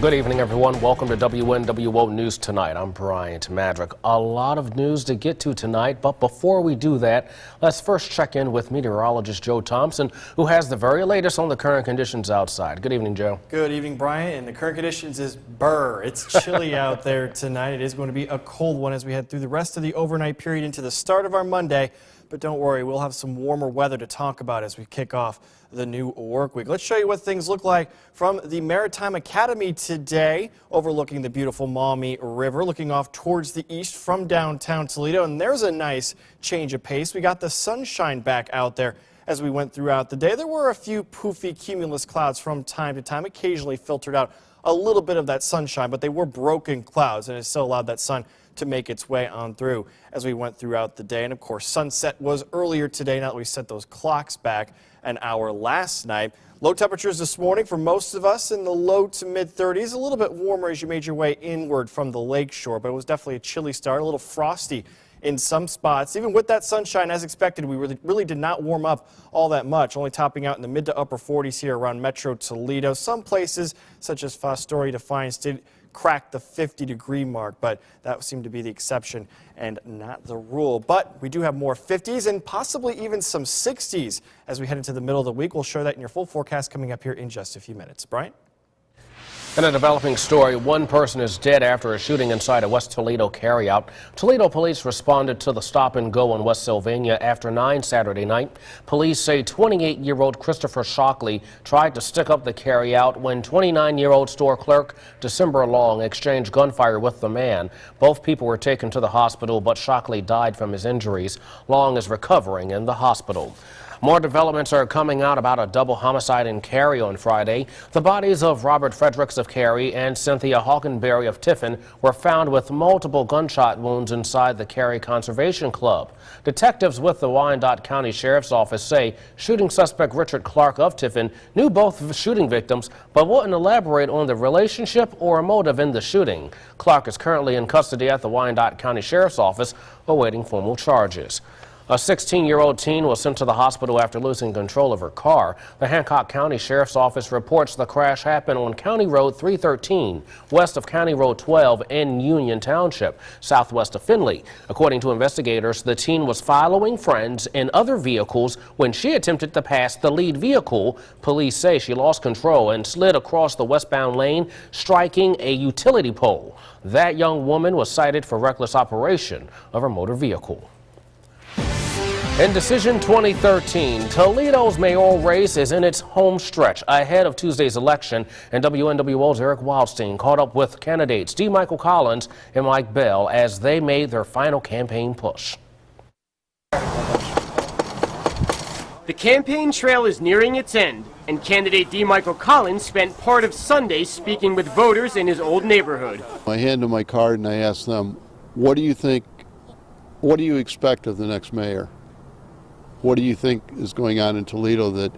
Good evening, everyone. Welcome to WNWO News Tonight. I'm Bryant Madrick. A lot of news to get to tonight, but before we do that, let's first check in with meteorologist Joe Thompson, who has the very latest on the current conditions outside. Good evening, Joe. Good evening, Bryant. And the current conditions is burr. It's chilly out there tonight. It is going to be a cold one as we head through the rest of the overnight period into the start of our Monday. But don't worry, we'll have some warmer weather to talk about as we kick off the new work week. Let's show you what things look like from the Maritime Academy today, overlooking the beautiful Maumee River, looking off towards the east from downtown Toledo. And there's a nice change of pace. We got the sunshine back out there as we went throughout the day. There were a few poofy cumulus clouds from time to time, occasionally filtered out a little bit of that sunshine, but they were broken clouds, and it still allowed that sun to make its way on through as we went throughout the day. And of course, sunset was earlier today, now that we set those clocks back an hour last night. Low temperatures this morning for most of us in the low to mid 30s, a little bit warmer as you made your way inward from the lakeshore, but it was definitely a chilly start, a little frosty in some spots. Even with that sunshine, as expected, we really did not warm up all that much, only topping out in the mid to upper 40s here around Metro Toledo. Some places, such as Fostoria, Defiance, did crack the 50-degree mark, but that seemed to be the exception and not the rule. But we do have more 50s and possibly even some 60s as we head into the middle of the week. We'll show that in your full forecast coming up here in just a few minutes. Brian? In a developing story, one person is dead after a shooting inside a West Toledo carryout. Toledo police responded to the stop and go in West Sylvania after 9 Saturday night. Police say 28-year-old Christopher Shockley tried to stick up the carryout when 29-year-old store clerk December Long exchanged gunfire with the man. Both people were taken to the hospital, but Shockley died from his injuries. Long is recovering in the hospital. More developments are coming out about a double homicide in Cary on Friday. The bodies of Robert Fredericks of Cary and Cynthia Hawkenberry of Tiffin were found with multiple gunshot wounds inside the Cary Conservation Club. Detectives with the Wyandotte County Sheriff's Office say shooting suspect Richard Clark of Tiffin knew both shooting victims but wouldn't elaborate on the relationship or motive in the shooting. Clark is currently in custody at the Wyandotte County Sheriff's Office awaiting formal charges. A 16-year-old teen was sent to the hospital after losing control of her car. The Hancock County Sheriff's Office reports the crash happened on County Road 313, west of County Road 12 in Union Township, southwest of Findlay. According to investigators, the teen was following friends in other vehicles when she attempted to pass the lead vehicle. Police say she lost control and slid across the westbound lane, striking a utility pole. That young woman was cited for reckless operation of her motor vehicle. In Decision 2013, Toledo's mayoral race is in its home stretch ahead of Tuesday's election, and WNWO's Eric Wildstein caught up with candidates D. Michael Collins and Mike Bell as they made their final campaign push. The campaign trail is nearing its end, and candidate D. Michael Collins spent part of Sunday speaking with voters in his old neighborhood. I hand them my card and I ask them, what do you think, what do you expect of the next mayor? What do you think is going on in Toledo that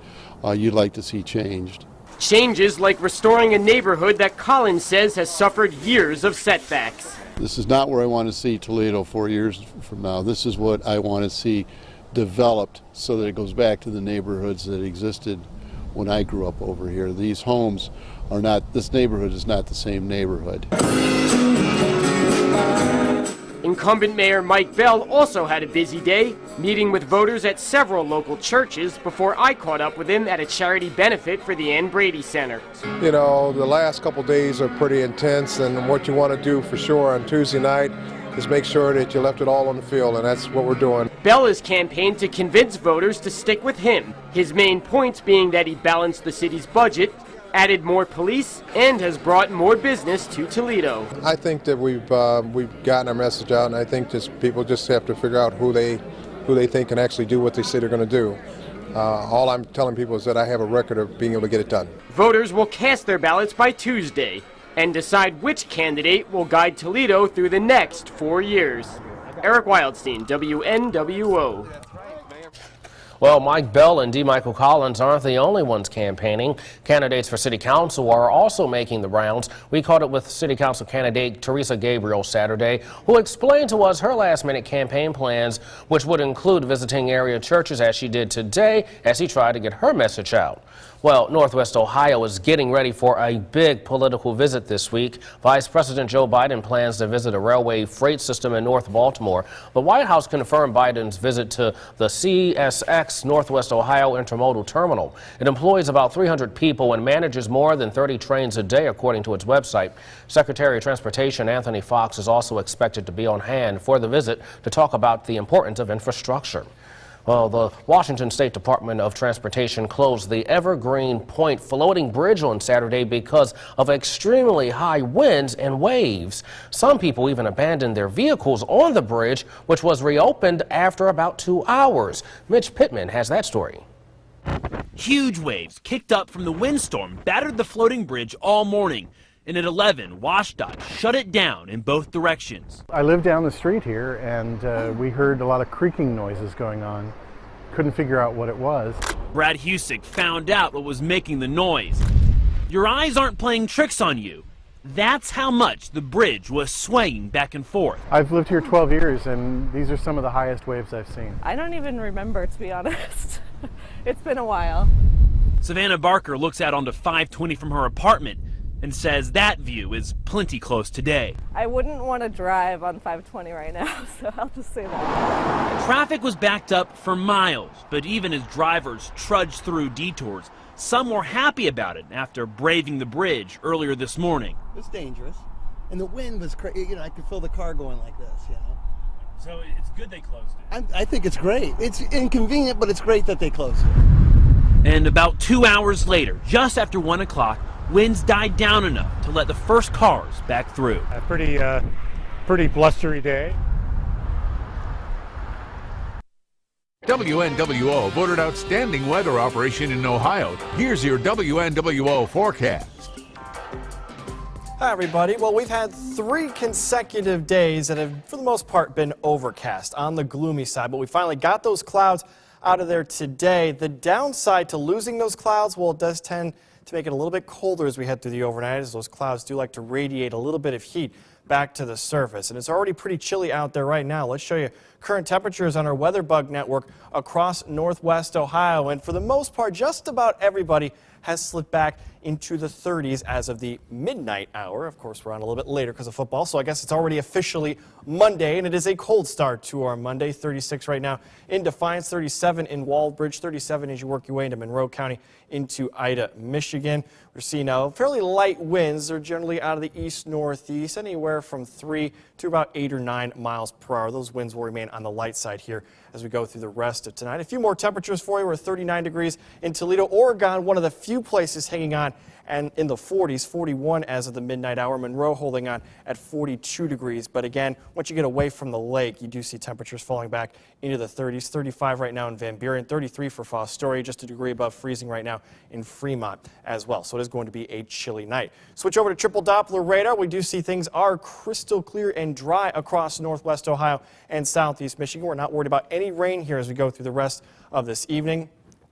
you'd like to see changed? Changes like restoring a neighborhood that Collins says has suffered years of setbacks. This is not where I want to see Toledo 4 years from now. This is what I want to see developed so that it goes back to the neighborhoods that existed when I grew up over here. These homes are not, this neighborhood is not the same neighborhood. Incumbent Mayor Mike Bell also had a busy day, meeting with voters at several local churches before I caught up with him at a charity benefit for the Ann Brady Center. You know, the last couple days are pretty intense, and what you want to do for sure on Tuesday night is make sure that you left it all on the field, and that's what we're doing. Bell has campaigned to convince voters to stick with him, his main points being that he balanced the city's budget, added more police, and has brought more business to Toledo. I think that we've gotten our message out, and I think people just have to figure out who they think can actually do what they say they're going to do. All I'm telling people is that I have a record of being able to get it done. Voters will cast their ballots by Tuesday and decide which candidate will guide Toledo through the next 4 years. Eric Wildstein, WNWO. Well, Mike Bell and D. Michael Collins aren't the only ones campaigning. Candidates for city council are also making the rounds. We caught up with city council candidate Teresa Gabriel Saturday, who explained to us her last-minute campaign plans, which would include visiting area churches as she did today as she tried to get her message out. Well, Northwest Ohio is getting ready for a big political visit this week. Vice President Joe Biden plans to visit a railway freight system in North Baltimore. The White House confirmed Biden's visit to the CSX Northwest Ohio Intermodal Terminal. It employs about 300 people and manages more than 30 trains a day, according to its website. Secretary of Transportation Anthony Foxx is also expected to be on hand for the visit to talk about the importance of infrastructure. Well, the Washington State Department of Transportation closed the Evergreen Point floating bridge on Saturday because of extremely high winds and waves. Some people even abandoned their vehicles on the bridge, which was reopened after about 2 hours. Mitch Pittman has that story. Huge waves kicked up from the windstorm battered the floating bridge all morning. And at 11, WashDOT shut it down in both directions. I live down the street here, and we heard a lot of creaking noises going on. Couldn't figure out what it was. Brad Husick found out what was making the noise. Your eyes aren't playing tricks on you. That's how much the bridge was swaying back and forth. I've lived here 12 years, and these are some of the highest waves I've seen. I don't even remember, to be honest. It's been a while. Savannah Barker looks out onto 520 from her apartment and says that view is plenty close today. I wouldn't want to drive on 520 right now, so I'll just say that. Traffic was backed up for miles, but even as drivers trudged through detours, some were happy about it after braving the bridge earlier this morning. It was dangerous, and the wind was crazy. You know, I could feel the car going like this, you know. So it's good they closed it. I think it's great. It's inconvenient, but it's great that they closed it. And about 2 hours later, just after 1 o'clock, winds died down enough to let the first cars back through. A pretty blustery day. WNWO voted outstanding weather operation in Ohio. Here's your WNWO forecast. Hi, everybody. Well, we've had 3 consecutive days that have, for the most part, been overcast on the gloomy side, but we finally got those clouds out of there today. The downside to losing those clouds, well, it does tend to make it a little bit colder as we head through the overnight, as those clouds do like to radiate a little bit of heat back to the surface. And it's already pretty chilly out there right now. Let's show you current temperatures on our weather bug network across Northwest Ohio. And for the most part, just about everybody has slipped back into the 30s as of the midnight hour. Of course, we're on a little bit later because of football, so I guess it's already officially Monday, and it is a cold start to our Monday. 36 right now in Defiance, 37 in Wallbridge, 37 as you work your way into Monroe County into Ida, Michigan. We're seeing fairly light winds. They're generally out of the east-northeast, anywhere from 3 to about 8 or 9 miles per hour. Those winds will remain on the light side here as we go through the rest of tonight. A few more temperatures for you. We're 39 degrees in Toledo, Oregon, one of the few places hanging on and in the 40s, 41 as of the midnight hour. Monroe holding on at 42 degrees. But again, once you get away from the lake, you do see temperatures falling back into the 30s. 35 right now in Van Buren, 33 for Fostoria, just a degree above freezing right now in Fremont as well. So it is going to be a chilly night. Switch over to triple Doppler radar. We do see things are crystal clear and dry across Northwest Ohio and Southeast Michigan. We're not worried about any rain here as we go through the rest of this evening.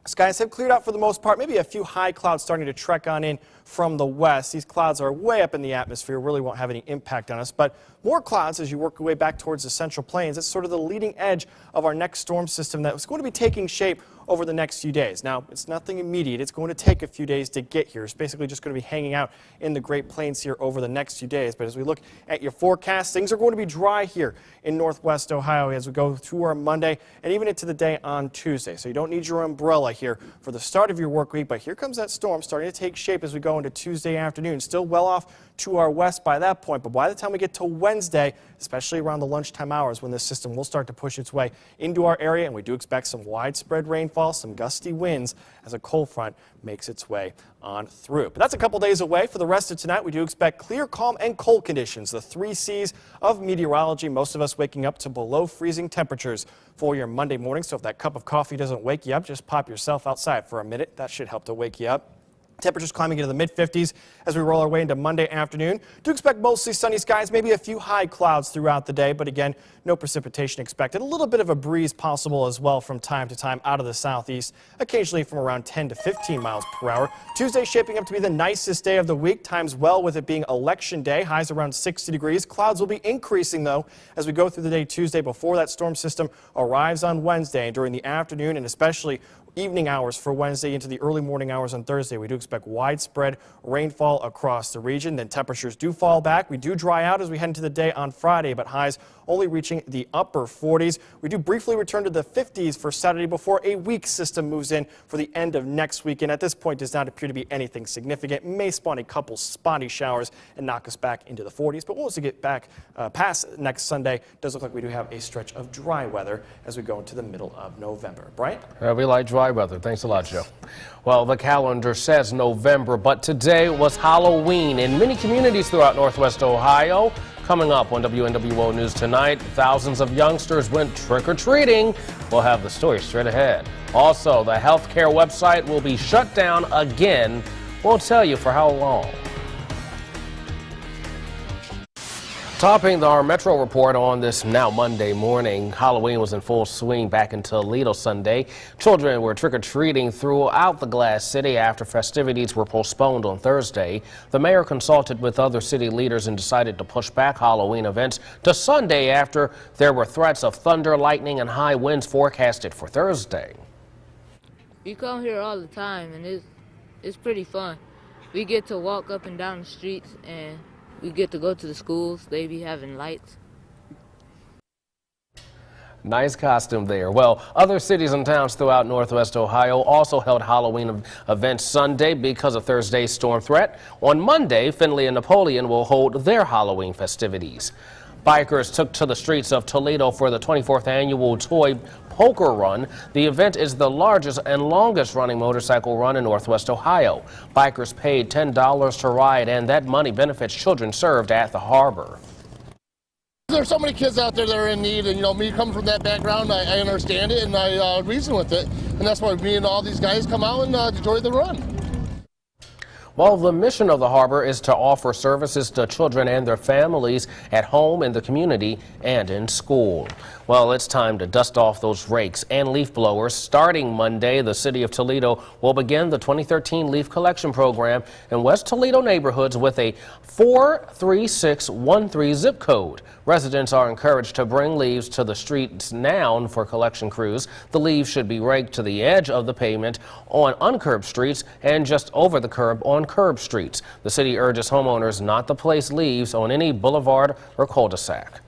Skies have cleared out for the most part, maybe a few high clouds starting to trek on in from the west. These clouds are way up in the atmosphere, really won't have any impact on us, but more clouds as you work your way back towards the Central Plains. That's sort of the leading edge of our next storm system that's going to be taking shape over the next few days. Now, it's nothing immediate. It's going to take a few days to get here. It's basically just going to be hanging out in the Great Plains here over the next few days. But as we look at your forecast, things are going to be dry here in Northwest Ohio as we go through our Monday and even into the day on Tuesday. So you don't need your umbrella here for the start of your work week. But here comes that storm starting to take shape as we go into Tuesday afternoon. Still well off to our west by that point. But by the time we get to Wednesday, especially around the lunchtime hours when this system will start to push its way into our area, and we do expect some widespread rainfall, some gusty winds as a cold front makes its way on through. But that's a couple days away. For the rest of tonight, we do expect clear, calm, and cold conditions, the 3 C's of meteorology, most of us waking up to below freezing temperatures for your Monday morning. So if that cup of coffee doesn't wake you up, just pop yourself outside for a minute. That should help to wake you up. Temperatures climbing into the mid-50s as we roll our way into Monday afternoon. Do expect mostly sunny skies, maybe a few high clouds throughout the day, but again, no precipitation expected. A little bit of a breeze possible as well from time to time out of the southeast, occasionally from around 10 to 15 miles per hour. Tuesday shaping up to be the nicest day of the week, times well with it being election day. Highs around 60 degrees. Clouds will be increasing, though, as we go through the day Tuesday before that storm system arrives on Wednesday. And during the afternoon and especially evening hours for Wednesday into the early morning hours on Thursday, we do expect widespread rainfall across the region. Then temperatures do fall back. We do dry out as we head into the day on Friday, but highs only reaching the upper 40s. We do briefly return to the 50s for Saturday before a weak system moves in for the end of next week. And at this point, does not appear to be anything significant. May spawn a couple spotty showers and knock us back into the 40s. But once we get back past next Sunday, it does look like we do have a stretch of dry weather as we go into the middle of November. Brian? We like dry weather. Thanks a lot, Joe. Well, the calendar says November, but today was Halloween in many communities throughout Northwest Ohio. Coming up on WNWO News tonight, thousands of youngsters went trick-or-treating. We'll have the story straight ahead. Also, the healthcare website will be shut down again. We'll tell you for how long. Topping our Metro report on this now Monday morning, Halloween was in full swing back in Toledo Sunday. Children were trick-or-treating throughout the Glass City after festivities were postponed on Thursday. The mayor consulted with other city leaders and decided to push back Halloween events to Sunday after there were threats of thunder, lightning, and high winds forecasted for Thursday. We come here all the time, and it's pretty fun. We get to walk up and down the streets, and we get to go to the schools. They be having lights. Nice costume there. Well, other cities and towns throughout Northwest Ohio also held Halloween events Sunday because of Thursday's storm threat. On Monday, Findlay and Napoleon will hold their Halloween festivities. Bikers took to the streets of Toledo for the 24th annual Toy Poker Run. The event is the largest and longest running motorcycle run in Northwest Ohio. Bikers paid $10 to ride, and that money benefits children served at the harbor. There's so many kids out there that are in need, and me coming from that background, I understand it and I reason with it, and that's why me and all these guys come out and enjoy the run. Well, the mission of the harbor is to offer services to children and their families at home, in the community, and in school. Well, it's time to dust off those rakes and leaf blowers. Starting Monday, the city of Toledo will begin the 2013 leaf collection program in West Toledo neighborhoods with a 43613 zip code. Residents are encouraged to bring leaves to the streets now for collection crews. The leaves should be raked to the edge of the pavement on uncurbed streets and just over the curb on curb streets. The city urges homeowners not to place leaves on any boulevard or cul-de-sac.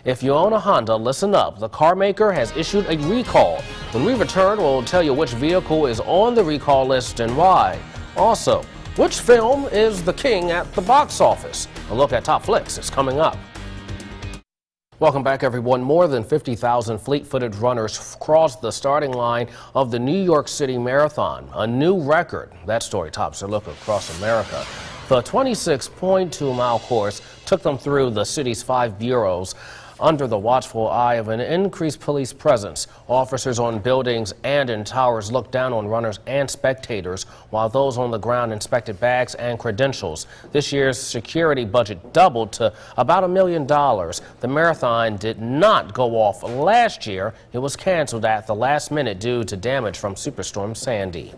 If you own a Honda, listen up. The car maker has issued a recall. When we return, we'll tell you which vehicle is on the recall list and why. Also, which film is the king at the box office? A look at top flicks is coming up. Welcome back, everyone. More than 50,000 fleet-footed runners crossed the starting line of the New York City Marathon, a new record. That story tops a look across America. The 26.2-mile course took them through the city's 5 boroughs under the watchful eye of an increased police presence. Officers on buildings and in towers looked down on runners and spectators, while those on the ground inspected bags and credentials. This year's security budget doubled to about $1 million. The marathon did not go off last year. It was canceled at the last minute due to damage from Superstorm Sandy.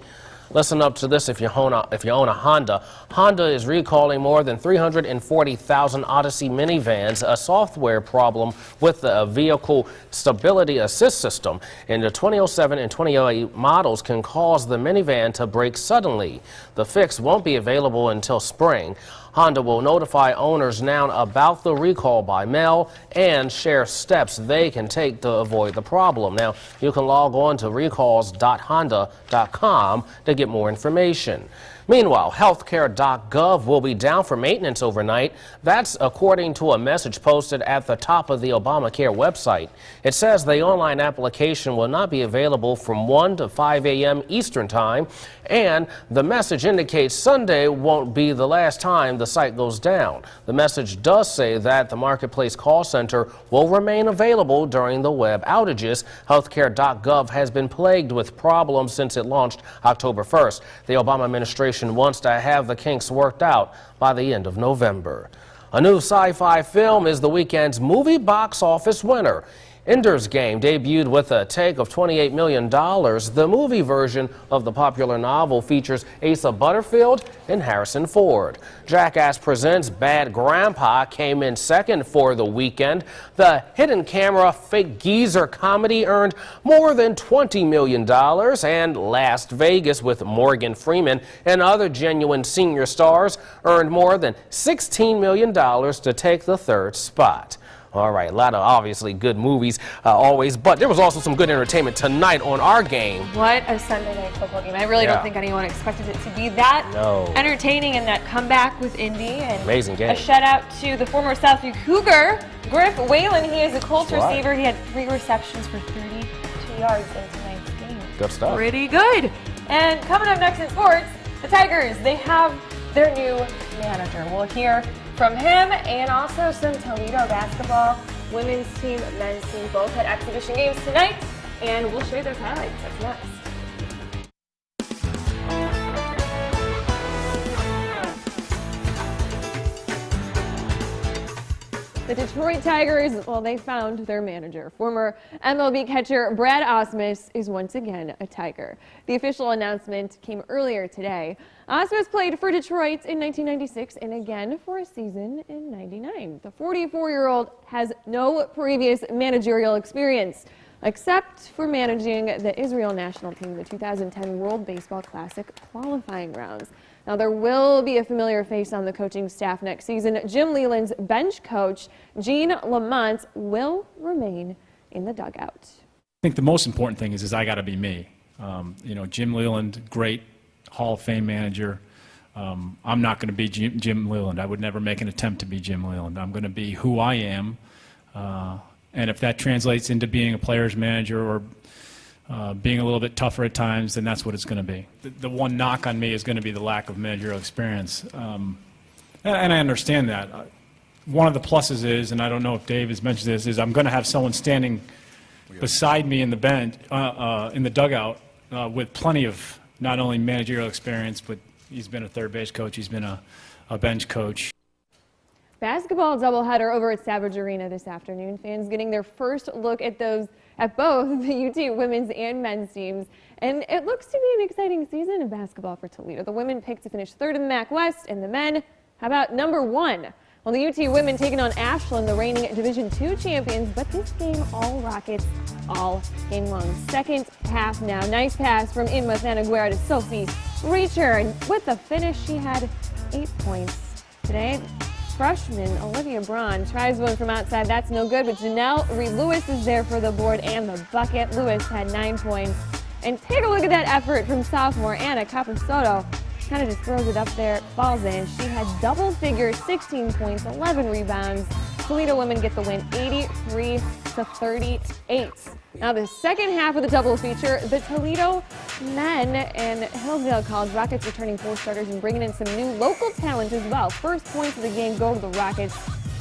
Listen up to this if you own a Honda. Honda is recalling more than 340,000 Odyssey minivans, a software problem with the vehicle stability assist system. And the 2007 and 2008 models can cause the minivan to brake suddenly. The fix won't be available until spring. Honda will notify owners now about the recall by mail and share steps they can take to avoid the problem. Now, you can log on to recalls.honda.com to get more information. Meanwhile, healthcare.gov will be down for maintenance overnight. That's according to a message posted at the top of the Obamacare website. It says the online application will not be available from 1 to 5 a.m. Eastern Time, and the message indicates Sunday won't be the last time the site goes down. The message does say that the Marketplace call center will remain available during the web outages. Healthcare.gov has been plagued with problems since it launched October 1st. The Obama administration Nation wants to have the kinks worked out by the end of November. A new sci-fi film is the weekend's movie box office winner. Ender's Game debuted with a take of $28 million. The movie version of the popular novel features Asa Butterfield and Harrison Ford. Jackass Presents Bad Grandpa came in second for the weekend. The hidden camera fake geezer comedy earned more than $20 million. And Las Vegas with Morgan Freeman and other genuine senior stars earned more than $16 million to take the third spot. All right, a lot of obviously good movies always, but there was also some good entertainment tonight on our game. What a Sunday night football game. I really don't think anyone expected it to be that entertaining, and that comeback with Indy. And amazing game. A shout out to the former Southview Cougar, Griff Whalen. He is a Colts receiver. He had 3 receptions for 32 yards in tonight's game. Good stuff. Pretty good. And coming up next in sports, the Tigers, they have their new manager. We'll hear from him and also some Toledo basketball. Women's team, men's team both had exhibition games tonight, and we'll share those highlights. That's next. The Detroit Tigers, well, they found their manager. Former MLB catcher Brad Ausmus is once again a Tiger. The official announcement came earlier today. Ausmus played for Detroit in 1996 and again for a season in '99. The 44-year-old has no previous managerial experience, except for managing the Israel national team in the 2010 World Baseball Classic qualifying rounds. Now, there will be a familiar face on the coaching staff next season. Jim Leland's bench coach, Gene Lamont, will remain in the dugout. I think the most important thing is I got to be me. You know, Jim Leland, great Hall of Fame manager. I'm not going to be Jim Leland. I would never make an attempt to be Jim Leland. I'm going to be who I am. And if that translates into being a player's manager or being a little bit tougher at times, then that's what it's going to be. The one knock on me is going to be the lack of managerial experience. And I understand that. One of the pluses is, and I don't know if Dave has mentioned this, is I'm going to have someone standing beside me in the bench, in the dugout, with plenty of not only managerial experience, but he's been a third base coach, he's been a bench coach. Basketball doubleheader over at Savage Arena this afternoon. Fans getting their first look at both the UT women's and men's teams. And it looks to be an exciting season of basketball for Toledo. The women picked to finish 3rd in the MAC West, and the men, how about number 1? Well, the UT women taking on Ashland, the reigning Division II champions, but this game all Rockets all game long. Second half now. Nice pass from Inma Thanaguera to Sophie Reacher, and with the finish, she had 8 points. Today, freshman Olivia Braun tries one from outside. That's no good, but Janelle Reed-Lewis is there for the board and the bucket. Lewis had 9 points. And take a look at that effort from sophomore Anna Capasoto. Kind of just throws it up there, falls in. She had double figures, 16 points, 11 rebounds. Toledo women get the win, 83-38. Now the second half of the double feature, the Toledo men and Hillsdale College Rockets returning 4 starters and bringing in some new local talent as well. First points of the game go to the Rockets.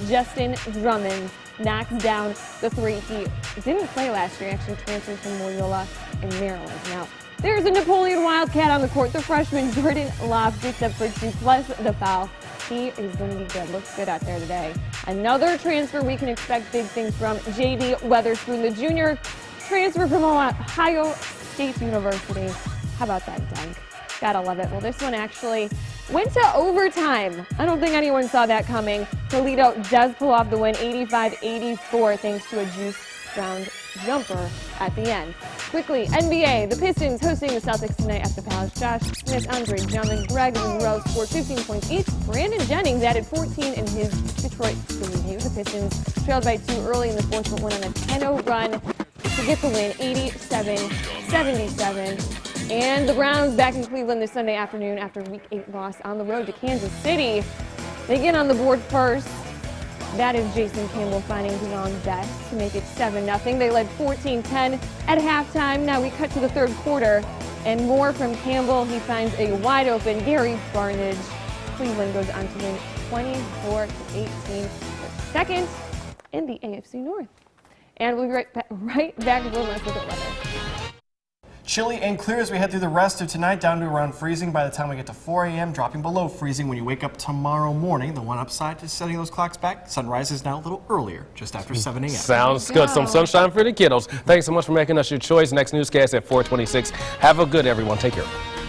Justin Drummond knocks down the 3. He didn't play last year, actually transferred from Loyola in Maryland. Now, there's a Napoleon Wildcat on the court. The freshman Jordan Loft gets up for 2 plus the foul. He is going to be good. Looks good out there today. Another transfer we can expect big things from, J.D. Weatherspoon, the junior transfer from Ohio State University. How about that dunk? Gotta love it. Well, this one actually went to overtime. I don't think anyone saw that coming. Toledo does pull off the win, 85-84, thanks to a juice round jumper at the end. Quickly, NBA, the Pistons hosting the Celtics tonight at the Palace. Josh Smith, Andre Drummond, Greg Monroe scored 15 points each. Brandon Jennings added 14 in his Detroit debut. The Pistons trailed by 2 early in the fourth, but went on a 10-0 run to get the win, 87-77. And the Browns back in Cleveland this Sunday afternoon after Week 8 loss on the road to Kansas City. They get on the board first. That is Jason Campbell finding Devon best to make it 7-0. They led 14-10 at halftime. Now we cut to the third quarter, and more from Campbell. He finds a wide-open Gary Barnage. Cleveland goes on to win 24-18, second in the AFC North. And we'll be right back with a little less look at weather. Chilly and clear as we head through the rest of tonight, down to around freezing by the time we get to 4 a.m., dropping below freezing when you wake up tomorrow morning. The one upside is setting those clocks back. Sunrise is now a little earlier, just after 7 a.m. Sounds good. Some sunshine for the kiddos. Thanks so much for making us your choice. Next newscast at 4:26. Have a good everyone. Take care.